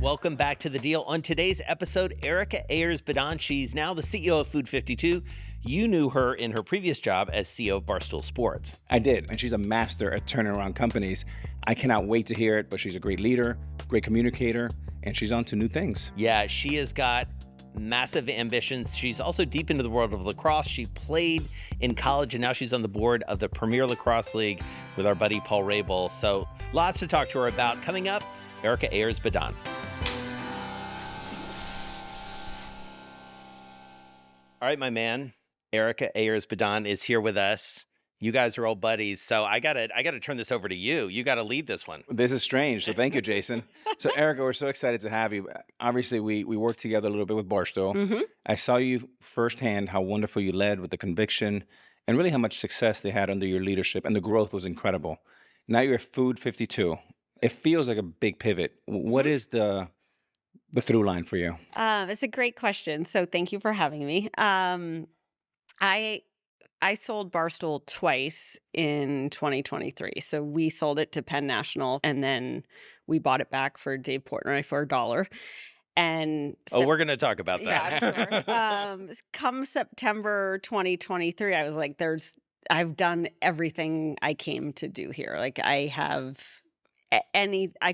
Welcome back to The Deal. On today's episode, Erika Ayers Badan. She's now the CEO of Food52. You knew her in her previous job as CEO of Barstool Sports. I did, and she's a master at turning around companies. I cannot wait to hear it, but she's a great leader, great communicator, and she's on to new things. Yeah, she has got massive ambitions. She's also deep into the world of lacrosse. She played in college, and now she's on the board of the Premier Lacrosse League with our buddy Paul Rabel. So lots to talk to her about. Coming up, Erika Ayers Badan. All right, my man, Erika Ayers Badan is here with us. You guys are old buddies, so I gotta turn this over to you. You gotta lead this one. This is strange, so thank you, Jason. So Erika, we're so excited to have you. Obviously, we worked together a little bit with Barstool. Mm-hmm. I saw you firsthand how wonderful you led with the conviction and really how much success they had under your leadership, and the growth was incredible. Now you're at Food52. It feels like a big pivot. What is the through line for you? It's a great question. So thank you for having me. I sold Barstool twice in 2023. So we sold it to Penn National, and then we bought it back for Dave Portnoy for $1. And we're going to talk about that. Yeah, I'm sure. Come September 2023, I was like, I've done everything I came to do here. Like I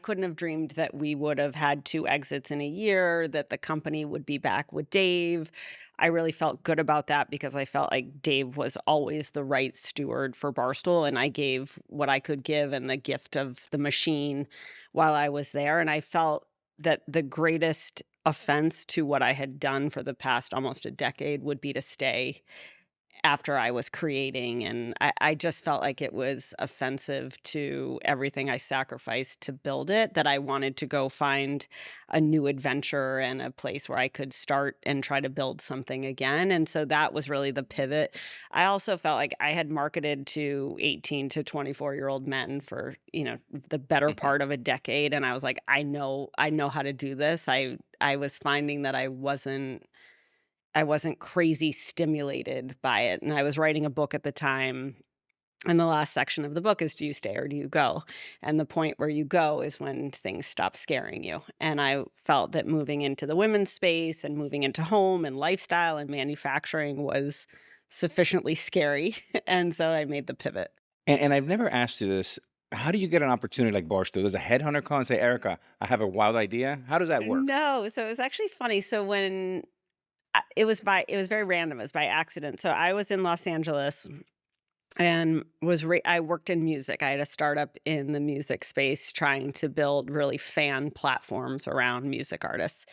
couldn't have dreamed that we would have had 2 exits in a year, that the company would be back with Dave. I really felt good about that because I felt like Dave was always the right steward for Barstool, and I gave what I could give and the gift of the machine while I was there. And I felt that the greatest offense to what I had done for the past almost a decade would be to stay after I was creating. And I just felt like it was offensive to everything I sacrificed to build it, that I wanted to go find a new adventure and a place where I could start and try to build something again. And so that was really the pivot. I also felt like I had marketed to 18 to 24-year-old men for, the better part of a decade. And I was like, I know how to do this. I was finding that I wasn't crazy stimulated by it. And I was writing a book at the time, and the last section of the book is, do you stay or do you go? And the point where you go is when things stop scaring you. And I felt that moving into the women's space and moving into home and lifestyle and manufacturing was sufficiently scary. And so I made the pivot. And I've never asked you this. How do you get an opportunity like Barstool? Does a headhunter call and say, Erika, I have a wild idea? How does that work? No. So it was actually funny. So when it was very random. It was by accident. So I was in Los Angeles and I worked in music. I had a startup in the music space trying to build really fan platforms around music artists.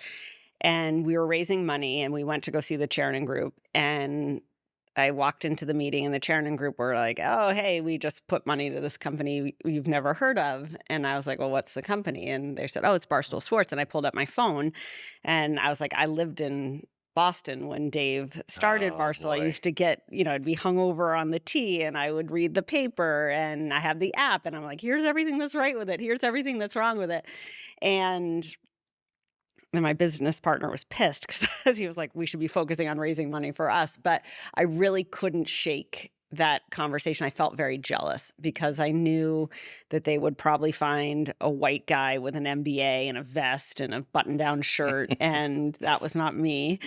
And we were raising money, and we went to go see the Chernin Group. And I walked into the meeting, and the Chernin Group were like, oh, hey, we just put money to this company you've never heard of. And I was like, well, what's the company? And they said, oh, it's Barstool Sports. And I pulled up my phone, and I was like, I lived in Boston when Dave started Barstool. Boy. I used to get, I'd be hungover on the T, and I would read the paper, and I have the app, and I'm like, here's everything that's right with it. Here's everything that's wrong with it. And my business partner was pissed because he was like, we should be focusing on raising money for us. But I really couldn't shake that conversation. I felt very jealous because I knew that they would probably find a white guy with an MBA and a vest and a button-down shirt, and that was not me.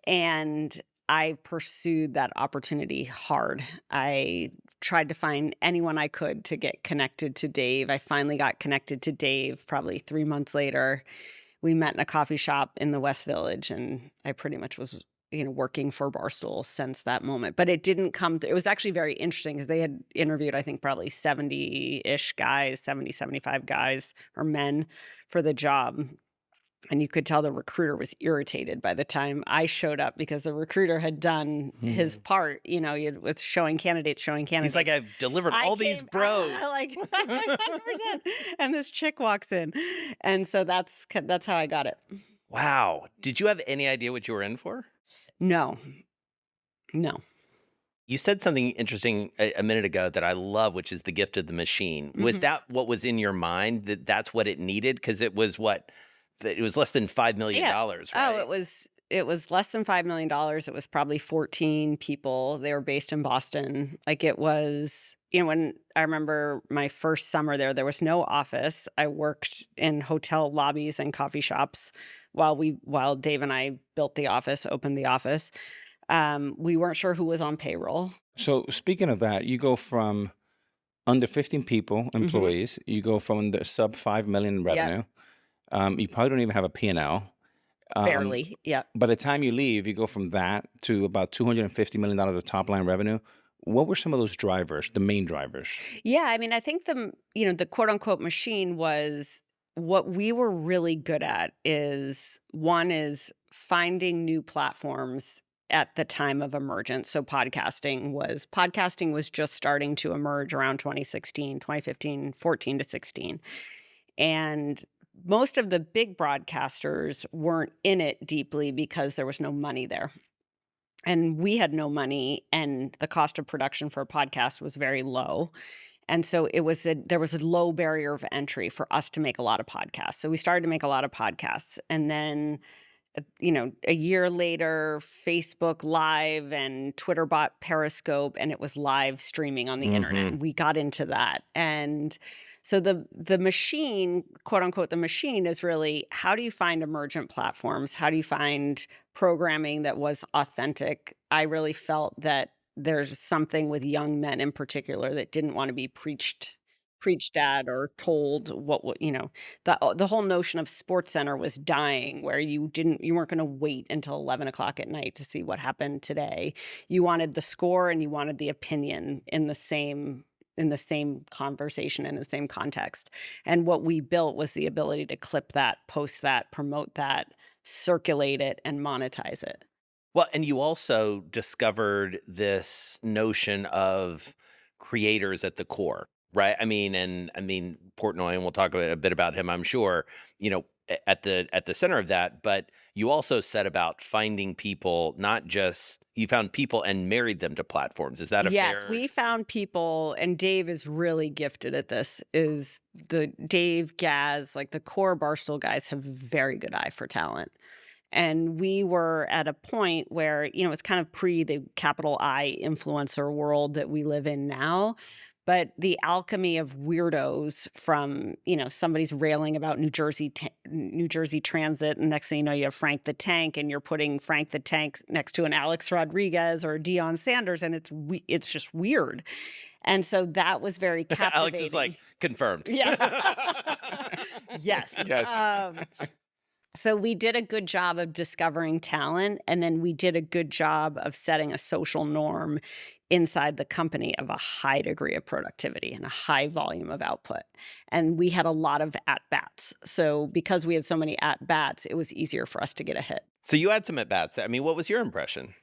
And I pursued that opportunity hard. I tried to find anyone I could to get connected to Dave. I finally got connected to Dave probably 3 months later. We met in a coffee shop in the West Village, and I pretty much was working for Barstool since that moment. But it didn't come, it was actually very interesting because they had interviewed, I think, probably 70-ish guys, 70, 75 guys or men for the job. And you could tell the recruiter was irritated by the time I showed up because the recruiter had done his part, with showing candidates. He's like, I've delivered these bros. Like 100%. And this chick walks in. And so that's how I got it. Wow. Did you have any idea what you were in for? No. You said something interesting a minute ago that I love, which is the gift of the machine. Mm-hmm. Was that what was in your mind, that that's what it needed? Because it was it was less than $5 million, right? Oh, it was less than $5 million. It was probably 14 people. They were based in Boston. Like, it was when I remember my first summer there was no office. I worked in hotel lobbies and coffee shops while Dave and I built the office, opened the office. We weren't sure who was on payroll. So speaking of that, you go from under 15 people, Hmm. employees, you go from the sub 5 million in Yep, revenue. You probably don't even have a P&L. Um, barely. Yep. by the time you leave, you go from that to about $250 million of top line revenue. What were some of those drivers, the main drivers? Yeah, I mean, I think the quote unquote machine was what we were really good at is one is finding new platforms at the time of emergence. So podcasting was just starting to emerge around 2016, 2015, 14 to 16. And most of the big broadcasters weren't in it deeply because there was no money there. And we had no money, and the cost of production for a podcast was very low. And so there was a low barrier of entry for us to make a lot of podcasts. So we started to make a lot of podcasts. And then, a year later, Facebook Live and Twitter bought Periscope, and it was live streaming on the internet. Hmm. And we got into that. And so the machine, quote unquote, the machine is really, how do you find emergent platforms? How do you find programming that was authentic? I really felt that there's something with young men in particular that didn't want to be preached at or told the whole notion of Sports Center was dying, where you weren't going to wait until 11 o'clock at night to see what happened today. You wanted the score and you wanted the opinion in the same conversation, in the same context. And what we built was the ability to clip that, post that, promote that, circulate it, and monetize it. Well, and you also discovered this notion of creators at the core, right? Portnoy, and we'll talk a bit about him, I'm sure, at the center of that, but you also said about finding people, not just you found people and married them to platforms. Is that a Yes, fair? we found people, and Dave is really gifted at this, is the Dave, Gaz, like the core Barstool guys have a very good eye for talent. And we were at a point where, it's kind of pre the capital I influencer world that we live in now. But the alchemy of weirdos from, somebody's railing about New Jersey Transit, and next thing you know, you have Frank the Tank, and you're putting Frank the Tank next to an Alex Rodriguez or Deion Sanders, and it's just weird. And so that was very captivating. Alex is like, confirmed. Yes. Yes. Yes. So we did a good job of discovering talent, and then we did a good job of setting a social norm inside the company of a high degree of productivity and a high volume of output. And we had a lot of at-bats. So because we had so many at-bats, it was easier for us to get a hit. So you had some at bats. What was your impression?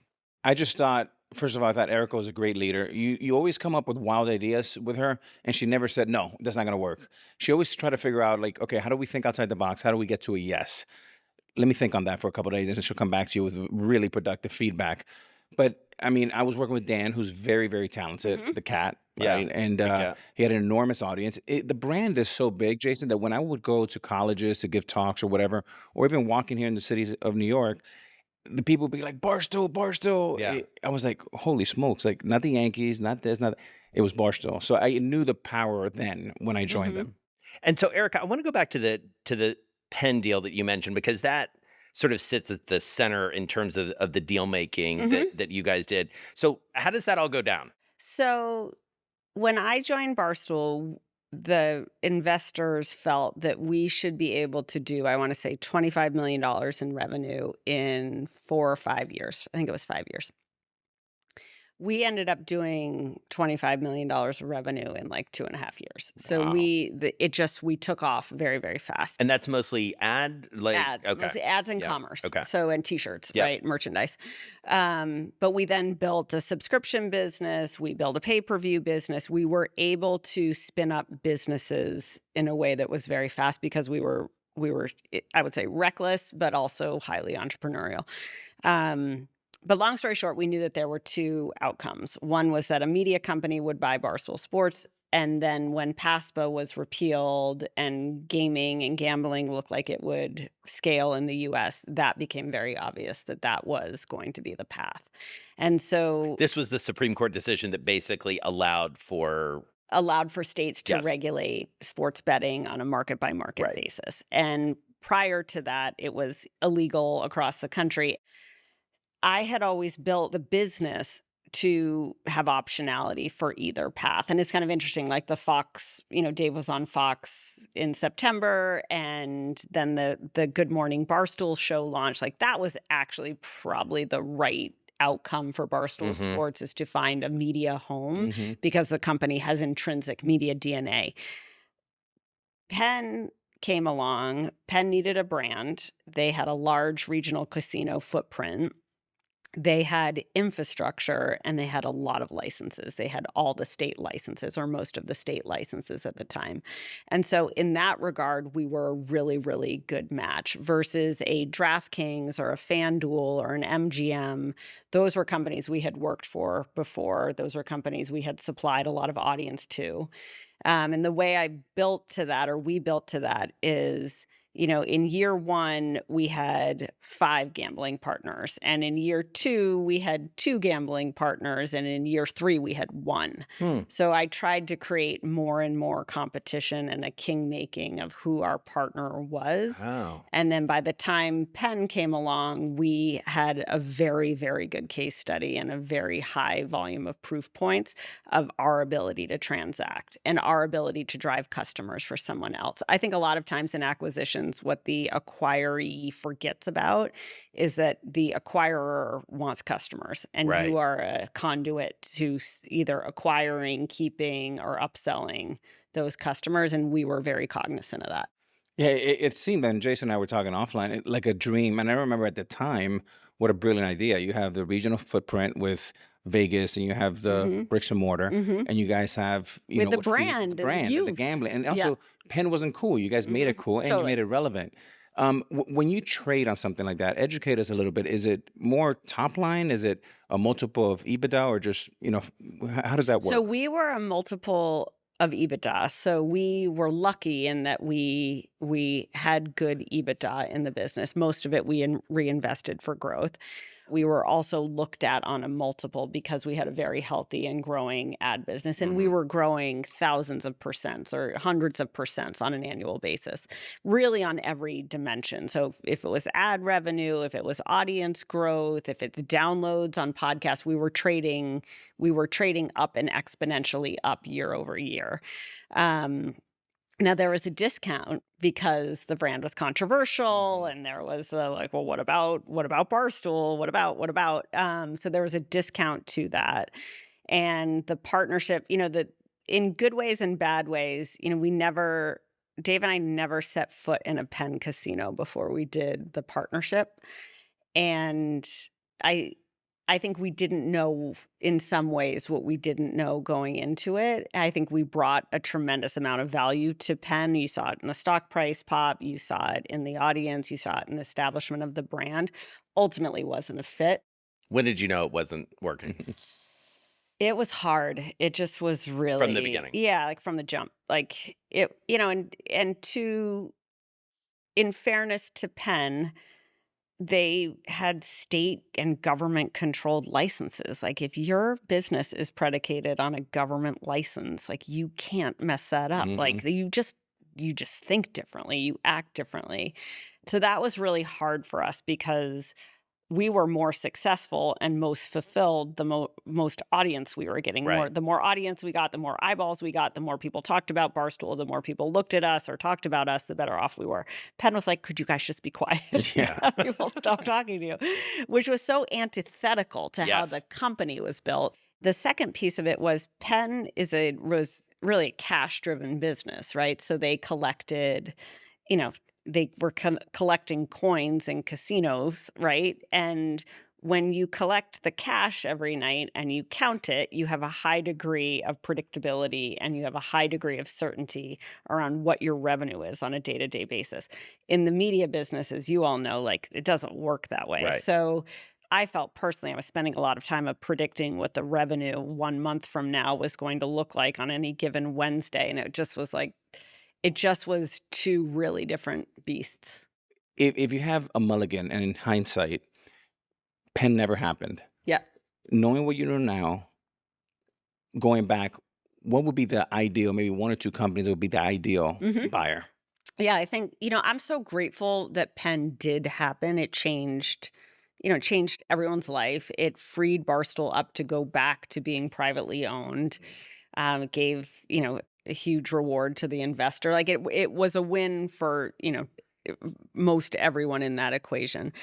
I just thought, first of all, I thought Erika was a great leader. You always come up with wild ideas with her, and she never said, no, that's not going to work. She always tried to figure out, like, okay, how do we think outside the box? How do we get to a yes? Let me think on that for a couple of days, and then she'll come back to you with really productive feedback. But, I was working with Dan, who's very, very talented, the cat, Yeah, right? And cat. he had an enormous audience. The brand is so big, Jason, that when I would go to colleges to give talks or whatever, or even walking here in the cities of New York, the people would be like, Barstool, Barstool. Yeah. I was like, holy smokes, like not the Yankees, not this, not it was Barstool. So I knew the power then when I joined them. And so, Erika, I want to go back to the Penn deal that you mentioned, because that sort of sits at the center in terms of the deal making that you guys did. So how does that all go down? So when I joined Barstool, the investors felt that we should be able to do, I want to say, $25 million in revenue in 4 or 5 years. I think it was 5 years. We ended up doing $25 million of revenue in like 2.5 years. So Wow. we took off very, very fast. And that's mostly Ads, mostly ads and commerce. Okay. So, and t-shirts, Yeah. right? Merchandise. But we then built a subscription business. We built a pay-per-view business. We were able to spin up businesses in a way that was very fast because we were, I would say, reckless, but also highly entrepreneurial. But long story short, we knew that there were two outcomes. One was that a media company would buy Barstool Sports, And then when PASPA was repealed and gaming and gambling looked like it would scale in the US, that became very obvious that that was going to be the path. And so This was the Supreme Court decision that basically allowed for states to Yes. regulate sports betting on a market by market Right. basis. And prior to that, it was illegal across the country. I had always built the business to have optionality for either path. And it's kind of interesting, like the Fox, Dave was on Fox in September, and then the Good Morning Barstool show launched. Like that was actually probably the right outcome for Barstool Mhm. Sports, is to find a media home Mhm. because the company has intrinsic media DNA. Penn came along. Penn needed a brand. They had a large regional casino footprint. They had infrastructure, and they had a lot of licenses. They had all the state licenses, or most of the state licenses at the time. And so in that regard, we were a really, really good match versus a DraftKings or a FanDuel or an MGM. Those were companies we had worked for before. Those were companies we had supplied a lot of audience to. And the way I built to that, or we built to that, is in year one, we had 5 gambling partners. And in year 2, we had 2 gambling partners. And in year 3, we had 1. So I tried to create more and more competition and a king-making of who our partner was. Oh. And then by the time Penn came along, we had a very, very good case study and a very high volume of proof points of our ability to transact and our ability to drive customers for someone else. I think a lot of times in acquisitions, what the acquiree forgets about is that the acquirer wants customers, and Right. you are a conduit to either acquiring, keeping, or upselling those customers. And we were very cognizant of that. Yeah, it seemed, and Jason and I were talking offline, like a dream. And I remember at the time, what a brilliant idea. You have the regional footprint with Vegas, and you have the bricks and mortar, Mhm. and you guys have, With the what feeds brand the and the brand and the youth. gambling. And Yeah. also, Penn wasn't cool. You guys made it cool, and you Totally. made it relevant. When you trade on something like that, educate us a little bit. Is it more top line? Is it a multiple of EBITDA, or just, how does that work? So we were a multiple of EBITDA. So we were lucky in that we had good EBITDA in the business. Most of it we reinvested for growth. We were also looked at on a multiple because we had a very healthy and growing ad business, and we were growing thousands of percents or hundreds of percents on an annual basis, really on every dimension. So if it was ad revenue, if it was audience growth, if it's downloads on podcasts, we were trading up and exponentially up year over year. Now there was a discount because the brand was controversial, and there was like, well, what about Barstool? What about? So there was a discount to that, and the partnership. That in good ways and bad ways. Dave and I never set foot in a Penn casino before we did the partnership, and I think we didn't know in some ways what we didn't know going into it. I think we brought a tremendous amount of value to Penn. You saw it in the stock price pop. You saw it in the audience. You saw it in the establishment of the brand. Ultimately wasn't a fit. When did you know it wasn't working? It was hard. It just was really From the beginning. Yeah, like from the jump. Like it, in fairness to Penn, they had state and government controlled licenses. Like if your business is predicated on a government license, like you can't mess that up. Like you just think differently, you act differently. So that was really hard for us because we were more successful and most fulfilled the most audience we were getting. Right. The more audience we got, the more eyeballs we got, the more people talked about Barstool, the more people looked at us or talked about us, the better off we were. Penn was like, could you guys just be quiet? Yeah. People stop talking to you, which was so antithetical to how Yes. the company was built. The second piece of it was Penn was really a cash-driven business, right? So they collected, they were collecting coins in casinos, right? And when you collect the cash every night and you count it, you have a high degree of predictability and you have a high degree of certainty around what your revenue is on a day-to-day basis. In the media business, as you all know, like it doesn't work that way. Right. So I felt personally I was spending a lot of time of predicting what the revenue 1 month from now was going to look like on any given Wednesday. And it just was two really different beasts. If you have a mulligan and in hindsight, Penn never happened, Yeah. knowing what you know now, going back, what would be the ideal, maybe one or two companies that would be the ideal buyer? Yeah, I think, I'm so grateful that Penn did happen. It changed everyone's life. It freed Barstool up to go back to being privately owned. It gave, a huge reward to the investor. Like it was a win for, most everyone in that equation.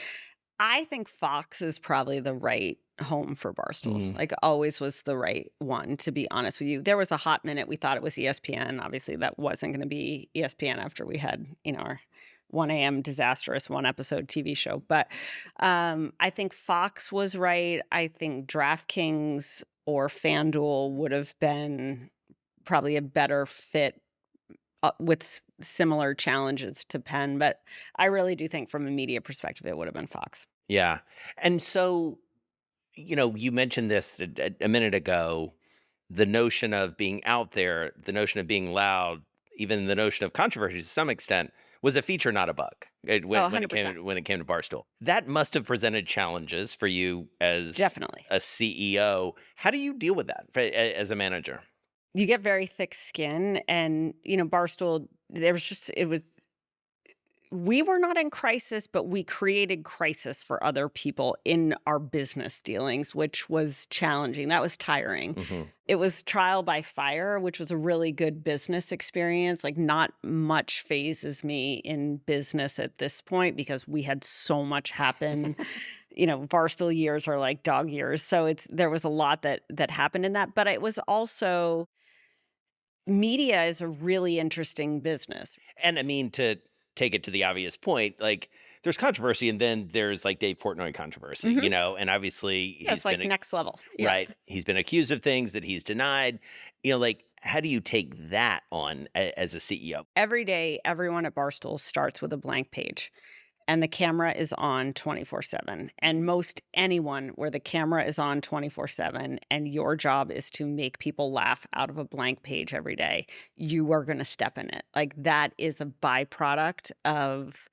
I think Fox is probably the right home for Barstool. Like always was the right one, to be honest with you. There was a hot minute we thought it was ESPN. Obviously that wasn't going to be ESPN after we had, our 1 a.m. disastrous one episode TV show. But I think Fox was right. I think DraftKings or FanDuel would have been probably a better fit with similar challenges to Penn. But I really do think from a media perspective, it would have been Fox. Yeah. And so, you mentioned this a minute ago, the notion of being out there, the notion of being loud, even the notion of controversy to some extent was a feature, not a bug. When it came to Barstool. That must have presented challenges for you as Definitely a CEO. How do you deal with that as a manager? You get very thick skin, and Barstool, we were not in crisis, but we created crisis for other people in our business dealings, which was challenging. That was tiring. It was trial by fire, which was a really good business experience. Like not much phases me in business at this point because we had so much happen. Barstool years are like dog years. So there was a lot that happened in that, but it was also media is a really interesting business. And I mean, to take it to the obvious point, like there's controversy and then there's like Dave Portnoy controversy, and obviously he's like next level. Right. He's been accused of things that he's denied. Like how do you take that on as a CEO? Every day, everyone at Barstool starts with a blank page. And the camera is on 24/7. And most anyone where the camera is on 24/7 and your job is to make people laugh out of a blank page every day, you are going to step in it. Like that is a byproduct of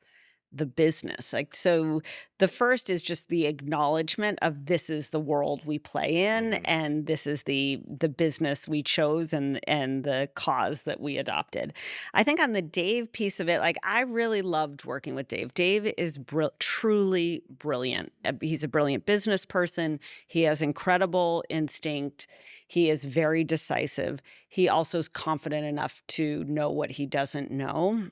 the business. Like, so the first is just the acknowledgement of this is the world we play in and this is the business we chose and the cause that we adopted. I think on the Dave piece of it, like I really loved working with Dave. Dave is truly brilliant. He's a brilliant business person. He has incredible instinct. He is very decisive. He also is confident enough to know what he doesn't know.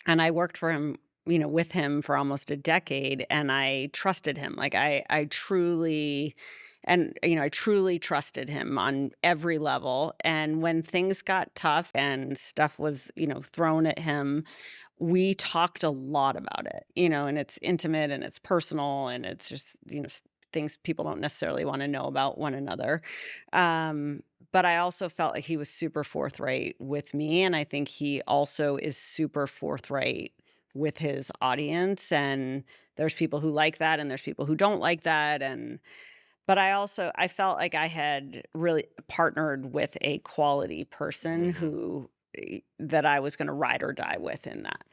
And I worked for him with him for almost a decade, and I trusted him. Like I truly trusted him on every level. And when things got tough and stuff was, thrown at him, we talked a lot about it, and it's intimate and it's personal and it's just, things people don't necessarily want to know about one another. But I also felt like he was super forthright with me. And I think he also is super forthright with his audience, and there's people who like that and there's people who don't like that. But I felt like I had really partnered with a quality person that I was going to ride or die with in that.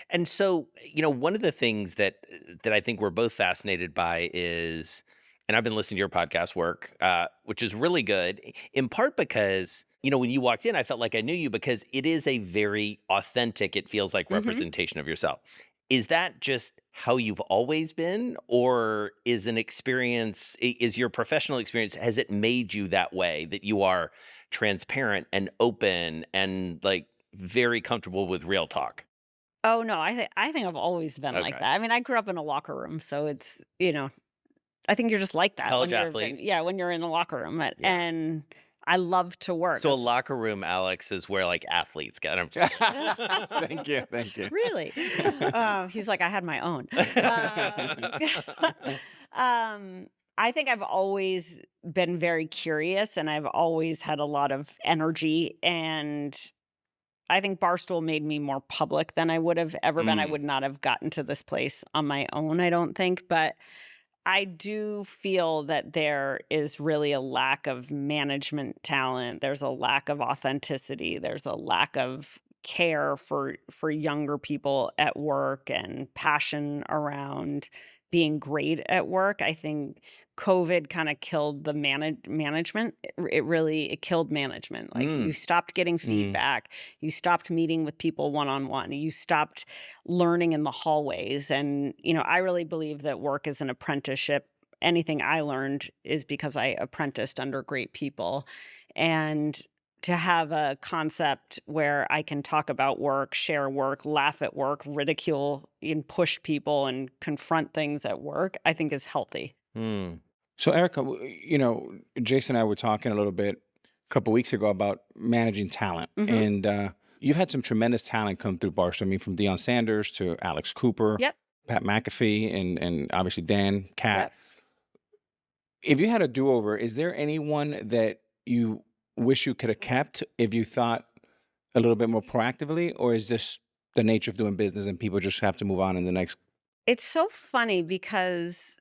And so, one of the things that I think we're both fascinated by is, and I've been listening to your podcast work, which is really good, in part because, when you walked in, I felt like I knew you because it is a very authentic, it feels like representation of yourself. Is that just how you've always been, or is your professional experience, has it made you that way, that you are transparent and open and like very comfortable with real talk? Oh no, I think I've always been like that. I mean, I grew up in a locker room, so it's, I think you're just like that. College athlete. When you're in a locker room. And I love to work. So a locker room, Alex, is where like athletes get them. Thank you. Really? He's like, I had my own. I think I've always been very curious and I've always had a lot of energy, and I think Barstool made me more public than I would have ever been. I would not have gotten to this place on my own, I don't think. But I do feel that there is really a lack of management talent. There's a lack of authenticity. There's a lack of care for younger people at work and passion around being great at work. I think COVID kind of killed the management. It killed management. Like you Mm. stopped getting Mm. feedback, you stopped meeting with people one on one, you stopped learning in the hallways. And, I really believe that work is an apprenticeship. Anything I learned is because I apprenticed under great people. And to have a concept where I can talk about work, share work, laugh at work, ridicule and push people and confront things at work, I think is healthy. Mm. So, Erica, Jason and I were talking a little bit a couple weeks ago about managing talent. Hmm. And you've had some tremendous talent come through Barstool. I mean, from Deion Sanders to Alex Cooper, Yep. Pat McAfee, and obviously Dan, Kat. Yep. If you had a do-over, is there anyone that you wish you could have kept if you thought a little bit more proactively, or is this the nature of doing business and people just have to move on in the next? It's so funny because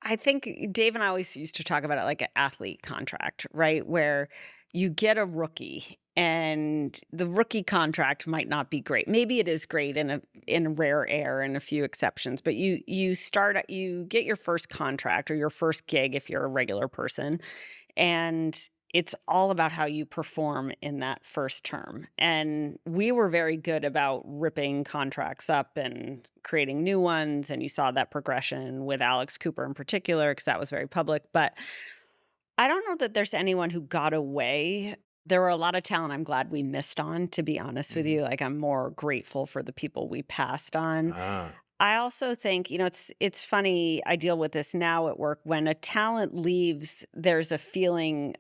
I think Dave and I always used to talk about it like an athlete contract, right? Where you get a rookie and the rookie contract might not be great. Maybe it is great in rare air and a few exceptions, but you get your first contract or your first gig if you're a regular person, and it's all about how you perform in that first term. And we were very good about ripping contracts up and creating new ones. And you saw that progression with Alex Cooper in particular, because that was very public. But I don't know that there's anyone who got away. There were a lot of talent I'm glad we missed on, to be honest with you. Like, I'm more grateful for the people we passed on. Ah. I also think, it's funny, I deal with this now at work. When a talent leaves, there's a feeling,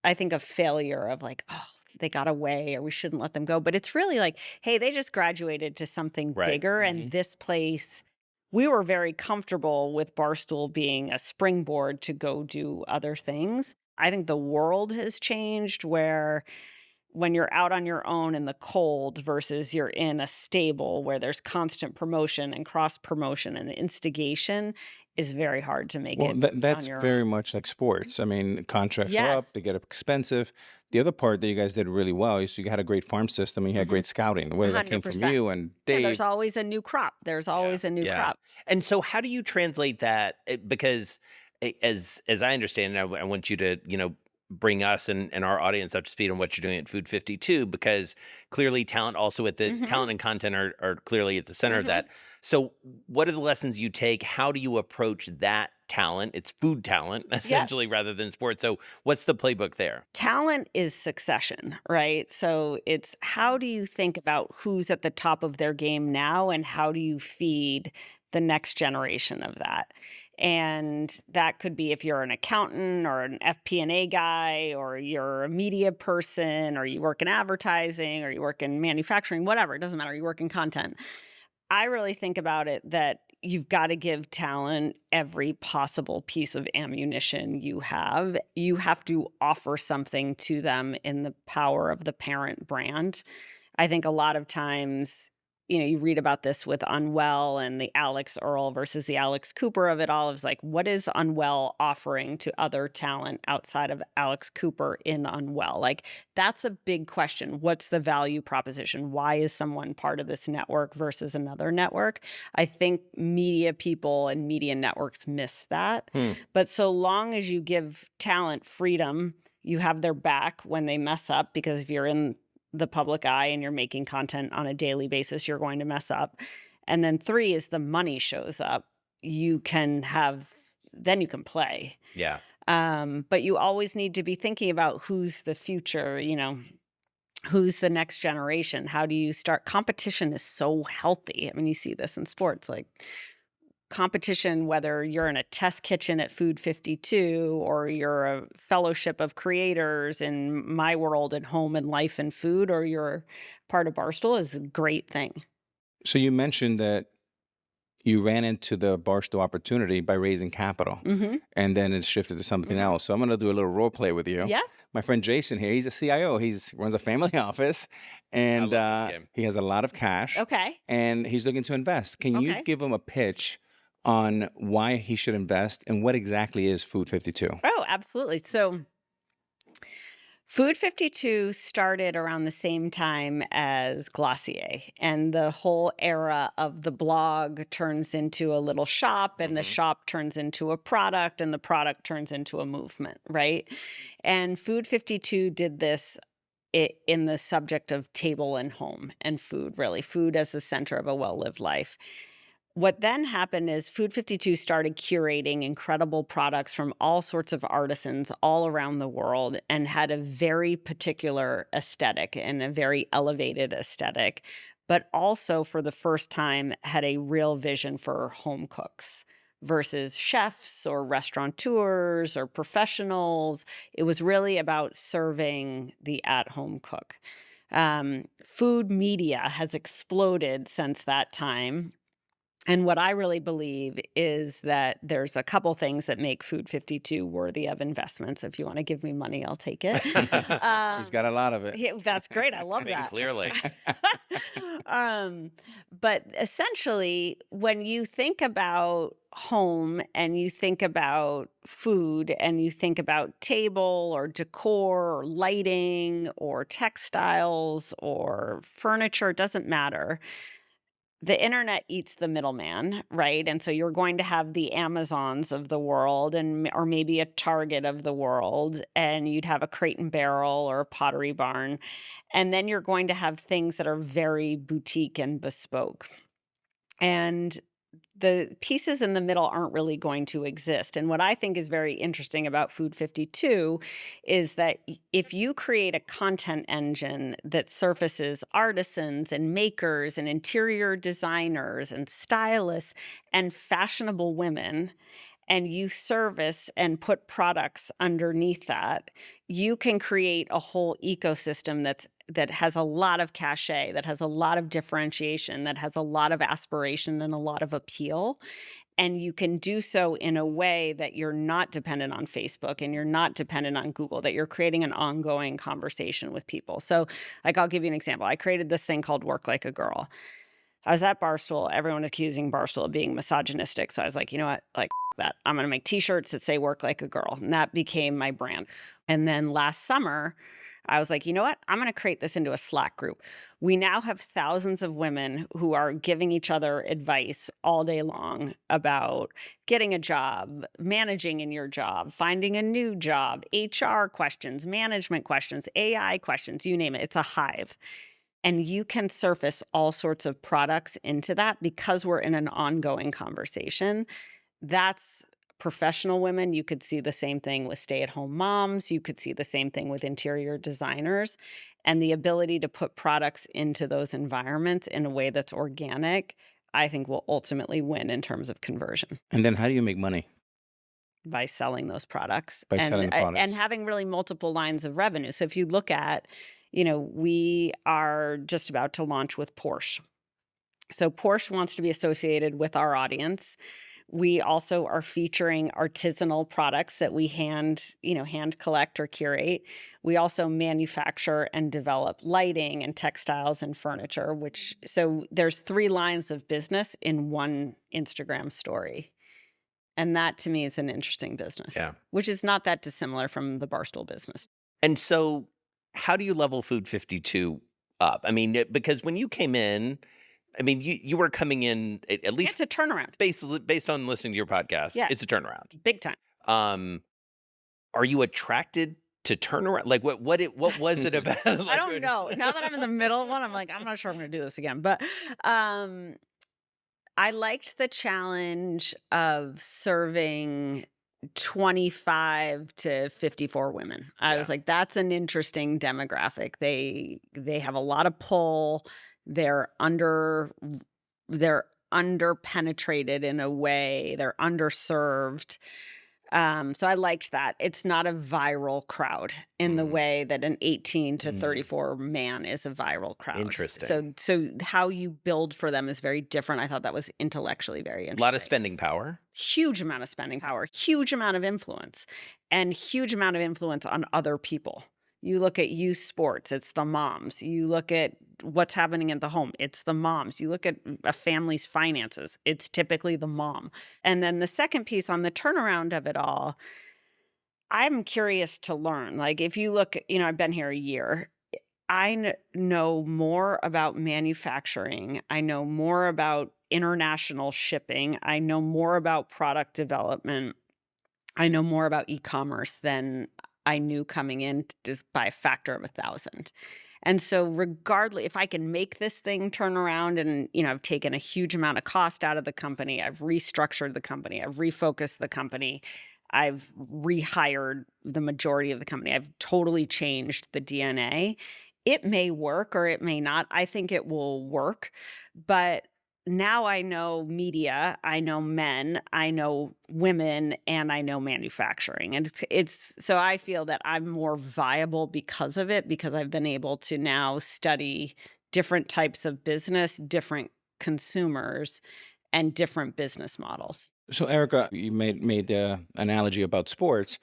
I think, of failure, of like, oh, they got away or we shouldn't let them go. But it's really like, hey, they just graduated to something Right. bigger. And this place, we were very comfortable with Barstool being a springboard to go do other things. I think the world has changed, where when you're out on your own in the cold versus you're in a stable where there's constant promotion and cross promotion and instigation, is very hard to make Well, it that's on your very own. much like sports. I mean, contracts are Yes. up, they get expensive. The other part that you guys did really well is you had a great farm system and you had Hmm. great scouting, whether that came from 100%. you and Yeah, there's Dave. always a new crop. There's always a new Yeah. crop. And so how do you translate that? Because as I understand it, I want you to, bring us and our audience up to speed on what you're doing at Food 52, because clearly talent Hmm. talent and content are clearly at the center of Hmm. that. So what are the lessons you take? How do you approach that talent? It's food talent, Yep. essentially, rather than sports. So what's the playbook there? Talent is succession, right? So it's, how do you think about who's at the top of their game now and how do you feed the next generation of that? And that could be if you're an accountant or an FP&A guy, or you're a media person, or you work in advertising, or you work in manufacturing, whatever, it doesn't matter, you work in content. I really think about it that you've got to give talent every possible piece of ammunition you have. You have to offer something to them in the power of the parent brand. I think a lot of times, you read about this with Unwell and the Alex Earl versus the Alex Cooper of it all. It's like, what is Unwell offering to other talent outside of Alex Cooper in Unwell? Like, that's a big question. What's the value proposition? Why is someone part of this network versus another network? I think media people and media networks miss that. But so long as you give talent freedom, you have their back when they mess up, because if you're in the public eye and you're making content on a daily basis, you're going to mess up. And then 3 is the money shows up. Then you can play. Yeah. But you always need to be thinking about who's the future, who's the next generation. How do you start? Competition is so healthy. I mean, you see this in sports, like competition, whether you're in a test kitchen at Food 52 or you're a fellowship of creators in my world at Home and Life and Food, or you're part of Barstool, is a great thing. So you mentioned that you ran into the Barstool opportunity by raising capital, Mm-hmm. and then it shifted to something Mm-hmm. else. So I'm going to do a little role play with you. Yeah. My friend Jason here, he's a CIO. He runs a family office, and love this game. he has a lot of cash, Okay. and he's looking to invest. Can you Okay. give him a pitch on why he should invest and what exactly is Food52? Oh, absolutely. So Food52 started around the same time as Glossier, and the whole era of the blog turns into a little shop, and the shop turns into a product, and the product turns into a movement, right? And Food52 did this in the subject of table and home and food, really, food as the center of a well-lived life. What then happened is Food52 started curating incredible products from all sorts of artisans all around the world and had a very particular aesthetic and a very elevated aesthetic, but also for the first time had a real vision for home cooks versus chefs or restaurateurs or professionals. It was really about serving the at-home cook. Food media has exploded since that time. And what I really believe is that there's a couple things that make Food52 worthy of investments. If you want to give me money, I'll take it. He's got a lot of it. Yeah, that's great. I love I mean, that. clearly. But essentially, when you think about home and you think about food and you think about table or decor or lighting or textiles or furniture, it doesn't matter. The internet eats the middleman, right? And so you're going to have the Amazons of the world or maybe a Target of the world, and you'd have a Crate and Barrel or a Pottery Barn. And then you're going to have things that are very boutique and bespoke. And the pieces in the middle aren't really going to exist. And what I think is very interesting about Food52 is that if you create a content engine that surfaces artisans and makers and interior designers and stylists and fashionable women, and you service and put products underneath that, you can create a whole ecosystem that has a lot of cachet, that has a lot of differentiation, that has a lot of aspiration and a lot of appeal. And you can do so in a way that you're not dependent on Facebook and you're not dependent on Google, that you're creating an ongoing conversation with people. So, like, I'll give you an example. I created this thing called Work Like a Girl. I was at Barstool. Everyone was accusing Barstool of being misogynistic. So I was like, you know what? Like, that. I'm going to make t-shirts that say work like a girl. And that became my brand. And then last summer, I was like, you know what? I'm going to create this into a Slack group. We now have thousands of women who are giving each other advice all day long about getting a job, managing in your job, finding a new job, HR questions, management questions, AI questions, you name it. It's a hive. And you can surface all sorts of products into that because we're in an ongoing conversation. That's professional women. You could see the same thing with stay-at-home moms. You could see the same thing with interior designers. And the ability to put products into those environments in a way that's organic, I think will ultimately win in terms of conversion. And then how do you make money? By selling those products. By selling the products. And having really multiple lines of revenue. So if you look at, we are just about to launch with Porsche. So Porsche wants to be associated with our audience. We also are featuring artisanal products that we hand collect or curate. We also manufacture and develop lighting and textiles and furniture, so there's 3 lines of business in one Instagram story. And that to me is an interesting business, which is not that dissimilar from the Barstool business. And so how do you level Food52 up? I mean, because when you came in, I mean, you were coming in at least... It's a turnaround. Based on listening to your podcast, it's a turnaround. Big time. Are you attracted to turnaround? Like, what was it about? Like, I don't know. Now that I'm in the middle of one, I'm like, I'm not sure I'm going to do this again. But I liked the challenge of serving 25 to 54 women. I was like, that's an interesting demographic. They have a lot of pull. They're under penetrated in a way. They're underserved. So I liked that. It's not a viral crowd in the way that an 18 to 34 man is a viral crowd. Interesting. So how you build for them is very different. I thought that was intellectually very interesting. A lot of spending power. Huge amount of spending power, huge amount of influence, and huge amount of influence on other people. You look at youth sports, it's the moms. You look at what's happening in the home, it's the moms. You look at a family's finances, it's typically the mom. And then the second piece on the turnaround of it all, I'm curious to learn. Like if you look, I've been here a year. Know more about manufacturing. I know more about international shipping. I know more about product development. I know more about e-commerce than I knew coming in, just by a factor of 1,000. And so regardless, if I can make this thing turn around and, I've taken a huge amount of cost out of the company, I've restructured the company, I've refocused the company, I've rehired the majority of the company, I've totally changed the DNA. It may work or it may not. I think it will work. But now I know media, I know men, I know women, and I know manufacturing. And so I feel that I'm more viable because of it, because I've been able to now study different types of business, different consumers, and different business models. So, Erika, you made the analogy about sports.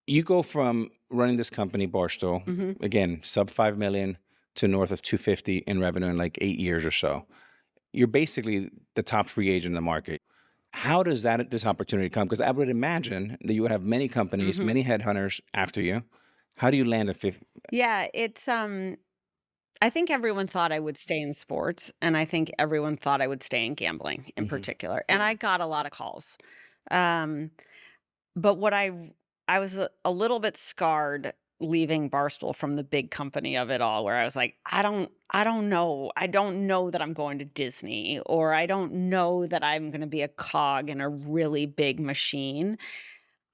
You go from running this company, Barstool, again, sub 5 million to north of 250 in revenue in like 8 years or so. You're basically the top free agent in the market. How does this opportunity come? Because I would imagine that you would have many companies, many headhunters after you. How do you land a fifth? Yeah, it's I think everyone thought I would stay in sports, and I think everyone thought I would stay in gambling in particular. And I got a lot of calls. But what I was a little bit scarred leaving Barstool from the big company of it all, where I was like, I don't know. I don't know that I'm going to Disney, or I don't know that I'm going to be a cog in a really big machine.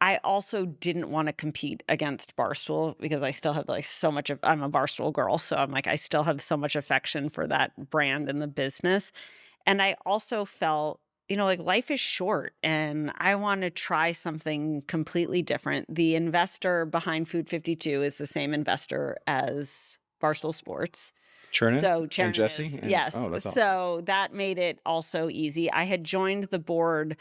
I also didn't want to compete against Barstool because I still have like so much I'm a Barstool girl. So I'm like, I still have so much affection for that brand and the business. And I also felt, like life is short and I want to try something completely different. The investor behind Food52 is the same investor as Barstool Sports. Chernin So and Jesse? yes. Oh, that's awesome. So that made it also easy. I had joined the board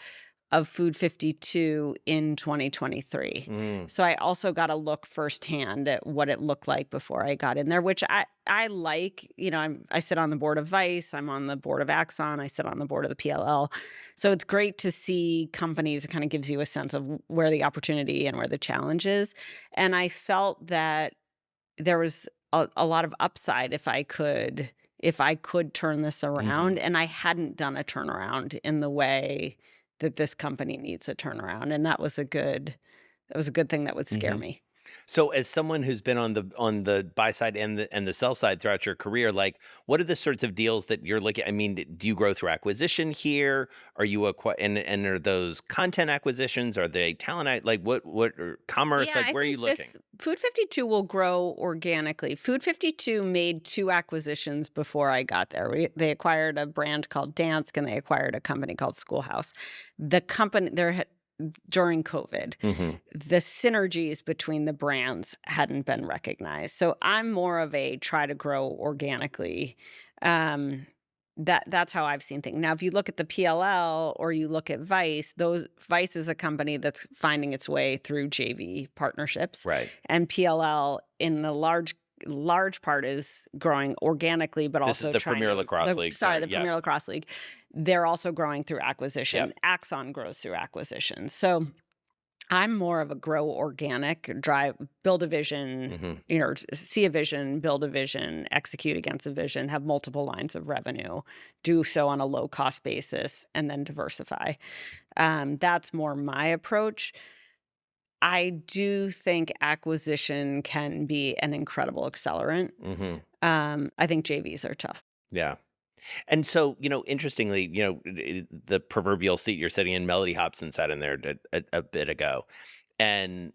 of Food52 in 2023. So I also got a look firsthand at what it looked like before I got in there, which I like. I sit on the board of Vice, I'm on the board of Axon, I sit on the board of the PLL. So it's great to see companies. It kind of gives you a sense of where the opportunity and where the challenge is. And I felt that there was a lot of upside if I could turn this around. And I hadn't done a turnaround in the way that this company needs a turnaround. And that was a good thing that would scare me. So as someone who's been on the buy side and the sell side throughout your career, like what are the sorts of deals that you're looking? I mean, do you grow through acquisition here? Are you and are those content acquisitions? Are they talent? Like what or commerce? Yeah, like where are you looking? Food52 will grow organically. Food52 made 2 acquisitions before I got there. They acquired a brand called Dansk and they acquired a company called Schoolhouse. The company during COVID, the synergies between the brands hadn't been recognized. So I'm more of a try to grow organically. That's how I've seen things. Now, if you look at the PLL or you look at Vice, Vice is a company that's finding its way through JV partnerships. Right. And PLL in the large part is growing organically, but This also is the Premier Lacrosse League. The Premier Lacrosse League. They're also growing through acquisition. Yep. Axon grows through acquisition. So I'm more of a grow organic, build a vision, see a vision, build a vision, execute against a vision, have multiple lines of revenue, do so on a low cost basis, and then diversify. That's more my approach. I do think acquisition can be an incredible accelerant. I think JVs are tough. Yeah. And so, interestingly, the proverbial seat you're sitting in, Melody Hobson sat in there a bit ago. And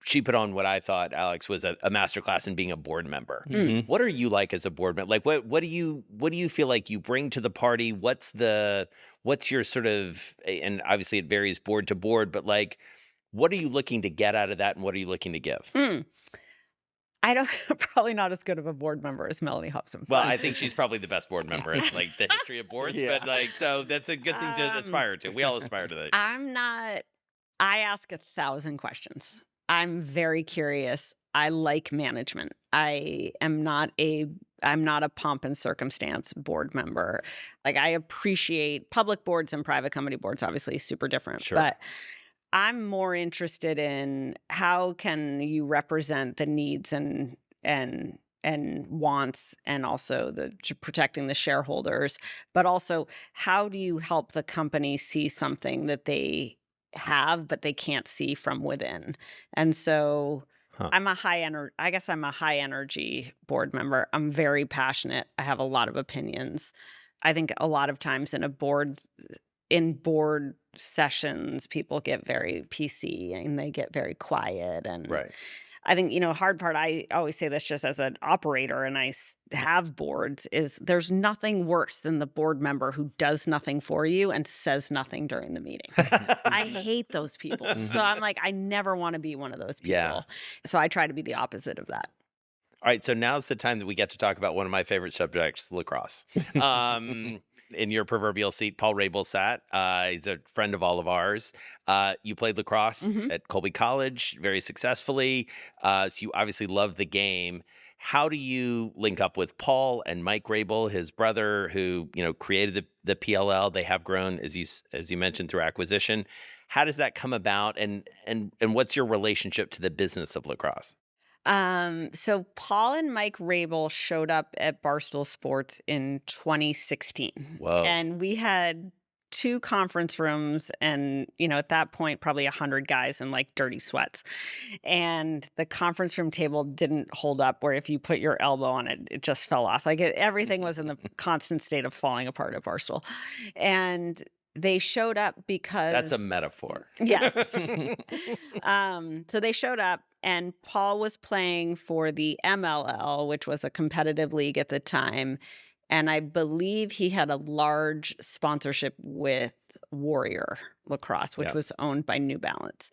she put on what I thought, Alex, was a masterclass in being a board member. What are you like as a board member? Like, what do you feel like you bring to the party? What's your sort of, and obviously it varies board to board, but like, what are you looking to get out of that and what are you looking to give? Probably not as good of a board member as Melanie Hobson. Well, I think she's probably the best board member in like the history of boards, but like, so that's a good thing to aspire to. We all aspire to that. I ask 1,000 questions. I'm very curious. I like management. I'm not a pomp and circumstance board member. Like, I appreciate public boards and private company boards, obviously super different. Sure. But I'm more interested in how can you represent the needs and wants, and also protecting the shareholders, but also how do you help the company see something that they have but they can't see from within. And so Huh. I guess I'm a high energy board member. I'm very passionate. I have a lot of opinions. I think a lot of times in board sessions, people get very PC and they get very quiet. And Right. I think, hard part, I always say this just as an operator, and I have boards, is there's nothing worse than the board member who does nothing for you and says nothing during the meeting. I hate those people. So I'm like, I never want to be one of those people. Yeah. So I try to be the opposite of that. All right, so now's the time that we get to talk about one of my favorite subjects, lacrosse. In your proverbial seat, Paul Rabel sat. He's a friend of all of ours. You played lacrosse at Colby College very successfully. So you obviously love the game. How do you link up with Paul and Mike Rabel, his brother, who created the PLL? They have grown, as you mentioned, through acquisition. How does that come about, and what's your relationship to the business of lacrosse? So Paul and Mike Rabel showed up at Barstool Sports in 2016. Whoa. And we had 2 conference rooms and, at that point, probably 100 guys in like dirty sweats. And the conference room table didn't hold up, where if you put your elbow on it, it just fell off. Like everything was in the constant state of falling apart at Barstool. And they showed up because... That's a metaphor. Yes. So they showed up, and Paul was playing for the MLL, which was a competitive league at the time. And I believe he had a large sponsorship with Warrior Lacrosse, which was owned by New Balance.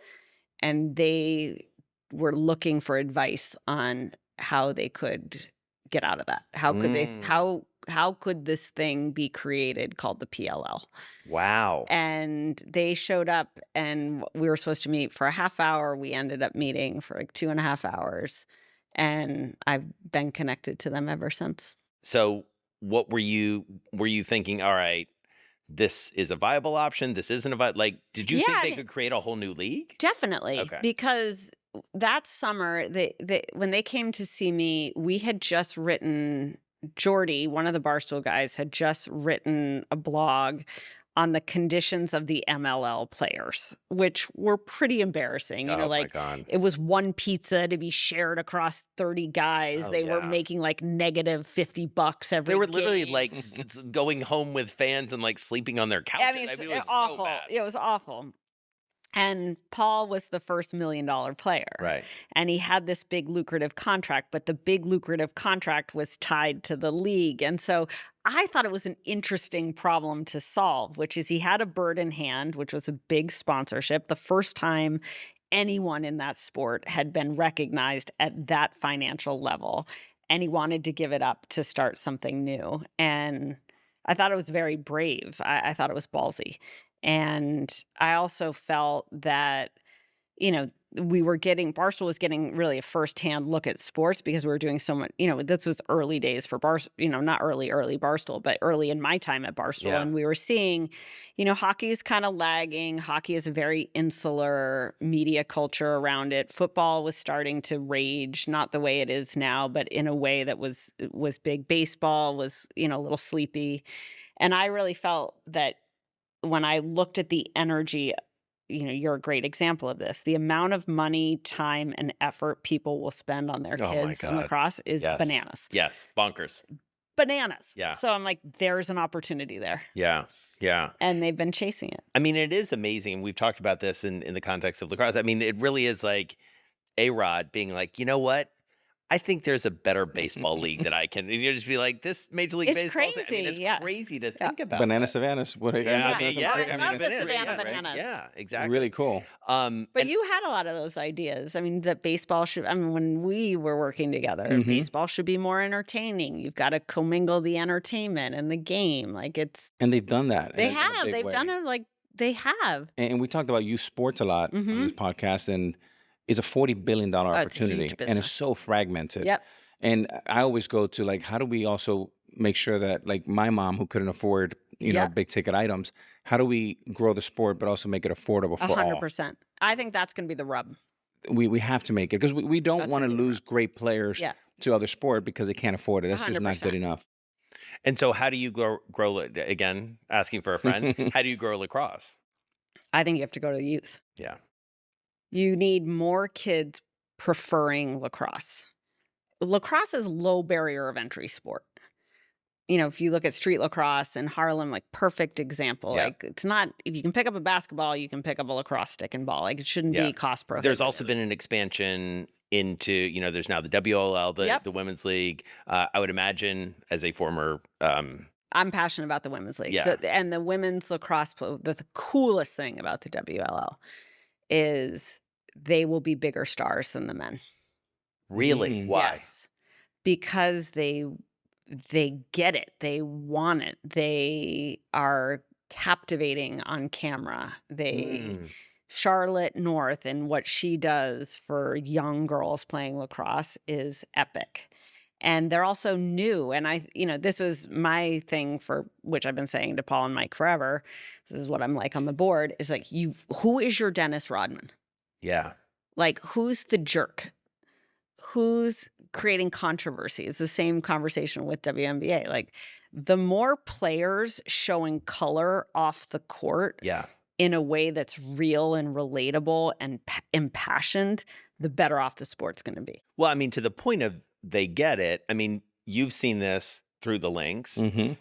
And they were looking for advice on how they could get out of that. How could how could this thing be created called the PLL? Wow. And they showed up, and we were supposed to meet for a half hour. We ended up meeting for like 2.5 hours. And I've been connected to them ever since. So what were you thinking, all right, this is a viable option, this isn't a viable, like, did you think they could create a whole new league? Definitely. Okay. Because that summer, when they came to see me, we had just written... Jordy, one of the Barstool guys, had just written a blog on the conditions of the MLL players, which were pretty embarrassing. My God. It was one pizza to be shared across 30 guys. They were making like negative $50 every They were game. literally like going home with fans and like sleeping on their couches. I mean, it was awful. so bad. It was awful. And Paul was the first $1 million player. Right. And he had this big lucrative contract, but the big lucrative contract was tied to the league. And so I thought it was an interesting problem to solve, which is he had a bird in hand, which was a big sponsorship. The first time anyone in that sport had been recognized at that financial level. And he wanted to give it up to start something new. And I thought it was very brave. I thought it was ballsy. And I also felt that, Barstool was getting really a firsthand look at sports because we were doing so much, this was early days for Barstool, not early Barstool, but early in my time at Barstool. Yeah. And we were seeing, hockey is kind of lagging. Hockey is a very insular media culture around it. Football was starting to rage, not the way it is now, but in a way that was big. Baseball was, a little sleepy. And I really felt that when I looked at the energy, you're a great example of this. The amount of money, time, and effort people will spend on their kids in lacrosse is bananas. Yes, bonkers. Bananas. Yeah. So I'm like, there's an opportunity there. Yeah. Yeah. And they've been chasing it. I mean, it is amazing. We've talked about this in the context of lacrosse. I mean, it really is like A-Rod being like, you know what? I think there's a better baseball league that I can. And you just be like, this Major League Baseball. Crazy. I mean, it's crazy to think about. Banana Savanas. What? I love the Savannah Bananas. Yeah, exactly. Really cool. But you had a lot of those ideas. I mean, that baseball should. I mean, when we were working together, baseball should be more entertaining. You've got to commingle the entertainment and the game. Like it's. And they've done that. They have. They've done it. Like they have. And we talked about youth sports a lot on this podcast, and is a $40 billion Oh, it's a huge opportunity, and it's business. so fragmented. Yep. And I always go to like, how do we also make sure that like my mom who couldn't afford, Yep. big ticket items, how do we grow the sport but also make it affordable for all? 100%. I think that's going to be the rub. We have to make it because we don't That's want to gonna be the lose great players Yeah. to other sport because they can't afford it. That's just not 100%. good enough. And so how do you grow again, asking for a friend, how do you grow lacrosse? I think you have to go to the youth. Yeah. You need more kids preferring lacrosse. Lacrosse is low barrier of entry sport. If you look at street lacrosse in Harlem, like perfect example. Yeah. Like it's not, if you can pick up a basketball, you can pick up a lacrosse stick and ball. Like it shouldn't Yeah. be cost prohibitive. There's also been an expansion into, there's now the WLL, Yep. the women's league. I would imagine as a former, I'm passionate about the women's league. Yeah. And the women's lacrosse, the coolest thing about the WLL is they will be bigger stars than the men. really, Mhm. why? Yes. Because they get it. They want it. They are captivating on camera. Mm. Charlotte North and what she does for young girls playing lacrosse is epic. And they're also new. And this is my thing for which I've been saying to Paul and Mike forever. This is what I'm like on the board is like, who is your Dennis Rodman? Yeah. Like, who's the jerk? Who's creating controversy? It's the same conversation with WNBA. Like, the more players showing color off the court Yeah. in a way that's real and relatable and impassioned, the better off the sport's going to be. Well, I mean, to the point of they get it. I mean, you've seen this through the links. Mhm.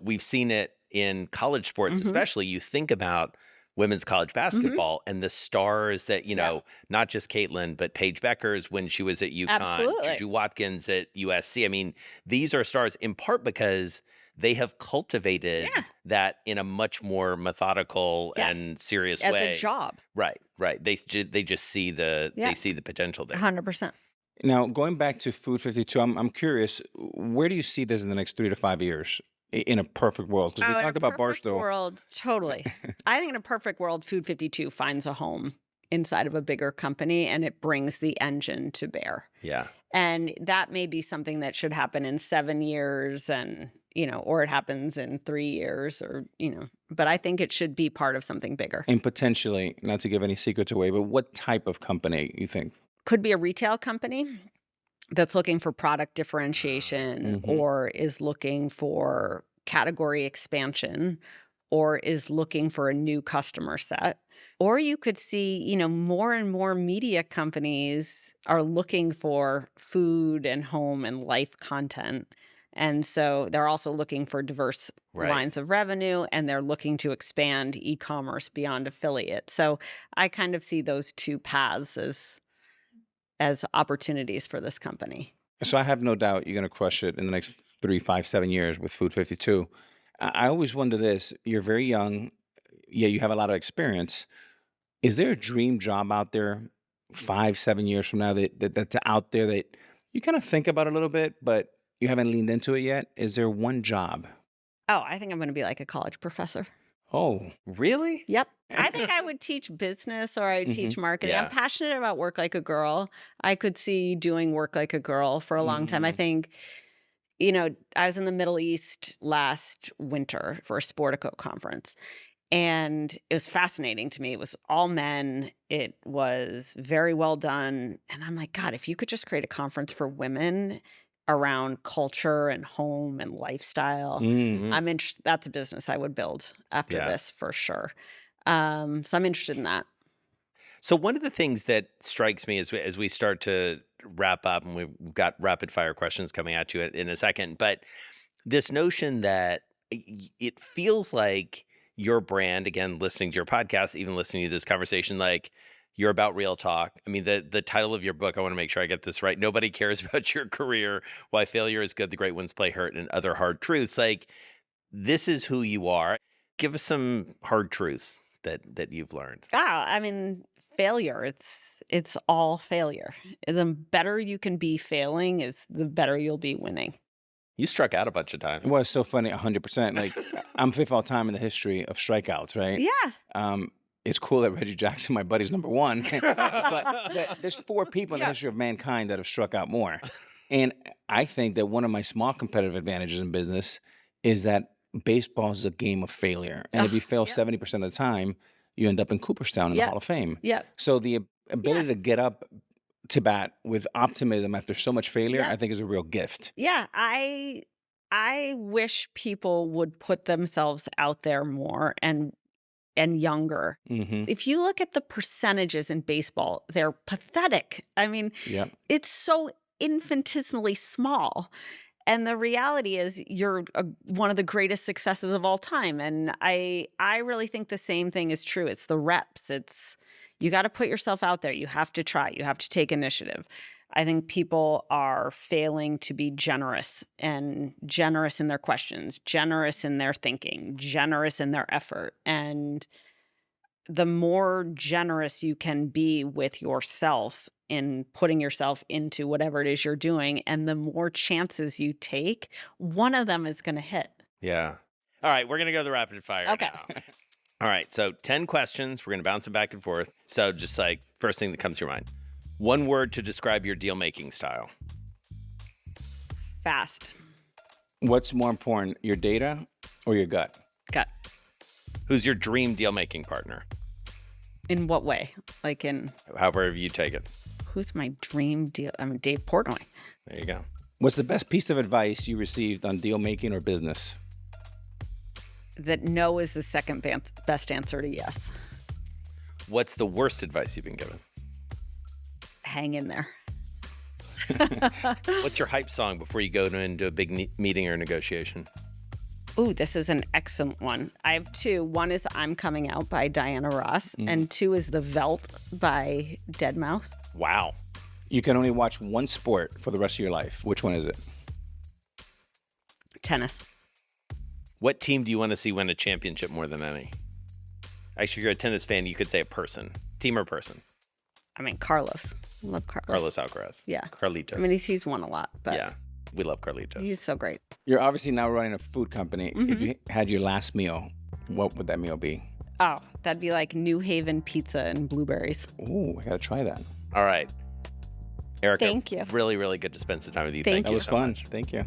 We've seen it in college sports, Mhm. especially. You think about women's college basketball and the stars that, Yeah. not just Caitlin, but Paige Beckers when she was at UConn, Absolutely. Juju Watkins at USC. I mean, these are stars in part because they have cultivated Yeah. that in a much more methodical Yeah. and serious As way. a job. Right. They just see Yeah. they see the potential there. 100%. Now, going back to Food 52, I'm curious, where do you see this in the next 3 to 5 years in a perfect world? Because we in a talked about perfect Barstool. world, totally. I think in a perfect world, Food52 finds a home inside of a bigger company and it brings the engine to bear. Yeah. And that may be something that should happen in 7 years and, or it happens in 3 years or, but I think it should be part of something bigger. And potentially, not to give any secrets away, but what type of company you think? Could be a retail company that's looking for product differentiation Mhm. or is looking for category expansion or is looking for a new customer set. Or you could see, more and more media companies are looking for food and home and life content. And so they're also looking for diverse Right. lines of revenue and they're looking to expand e-commerce beyond affiliate. So I kind of see those two paths as opportunities for this company. So I have no doubt you're going to crush it in the next 3, 5, 7 years with Food 52. I always wonder this. You're very young. Yeah, you have a lot of experience. Is there a dream job out there 5, 7 years from now that's out there that you kind of think about a little bit, but you haven't leaned into it yet? Is there one job? Oh, I think I'm going to be like a college professor. Oh, Really? Yep. I think I would teach business or I would teach marketing. Yeah. I'm passionate about Work Like a Girl. I could see doing Work Like a Girl for a long time. I think, I was in the Middle East last winter for a Sportico conference. And it was fascinating to me. It was all men. It was very well done. And I'm like, God, if you could just create a conference for women around culture and home and lifestyle, Mm. I'm interested. That's a business I would build after Yeah. this for sure. So I'm interested in that. So one of the things that strikes me as we start to wrap up, and we've got rapid fire questions coming at you in a second, but this notion that it feels like your brand, again, listening to your podcast, even listening to this conversation, like you're about real talk. I mean, the title of your book, I want to make sure I get this right. Nobody cares about your career, why failure is good, the great ones play hurt, and other hard truths. Like, this is who you are. Give us some hard truths that you've learned. I mean, failure. It's all failure. The better you can be failing is the better you'll be winning. You struck out a bunch of times. Well, it's so funny, 100%. Like, I'm fifth all time in the history of strikeouts, right? Yeah. it's cool that Reggie Jackson, my buddy's number one, but there's 4 people in the history of mankind that have struck out more. And I think that one of my small competitive advantages in business is that baseball is a game of failure. And if you fail 70% of the time, you end up in Cooperstown in the Hall of Fame. Yep. So the ability to get up to bat with optimism after so much failure, Yeah. I think is a real gift. Yeah, I wish people would put themselves out there more and younger. Mm-hmm. If you look at the percentages in baseball, they're pathetic. I mean, Yep. it's so infinitesimally small. And the reality is you're one of the greatest successes of all time. And I really think the same thing is true. It's the reps. It's you got to put yourself out there. You have to try. You have to take initiative. I think people are failing to be generous in their questions, generous in their thinking, generous in their effort. And the more generous you can be with yourself in putting yourself into whatever it is you're doing, and the more chances you take, one of them is going to hit. Yeah. All right, we're going to go to the rapid fire Okay. now. All right, so 10 questions. We're going to bounce them back and forth. So just like first thing that comes to your mind. One word to describe your deal-making style. Fast. What's more important, your data or your gut? Gut. Who's your dream deal-making partner? In what way? Like in However you take it. who's my dream deal? I mean, Dave Portnoy. There you go. What's the best piece of advice you received on deal making or business? That no is the second best answer to yes. What's the worst advice you've been given? Hang in there. What's your hype song before you go into a big meeting or negotiation? Ooh, this is an excellent one. I have 2. One is I'm Coming Out by Diana Ross, and 2 is The Veldt by Deadmau5. Wow. You can only watch one sport for the rest of your life. Which one is it? Tennis. What team do you want to see win a championship more than any? Actually, if you're a tennis fan, you could say a person. Team or person? I mean, Carlos. Love Carlos. Carlos Alcaraz. Yeah. Carlitos. I mean, he's won a lot, but yeah, we love Carlitos. he's so great. You're obviously now running a food company. If you had your last meal, what would that meal be? Oh, that'd be like New Haven pizza and blueberries. Ooh, I got to try that. All right. Erika, Thank you. Really, really good to spend some time with you. Thank That you was so fun. much. Thank you.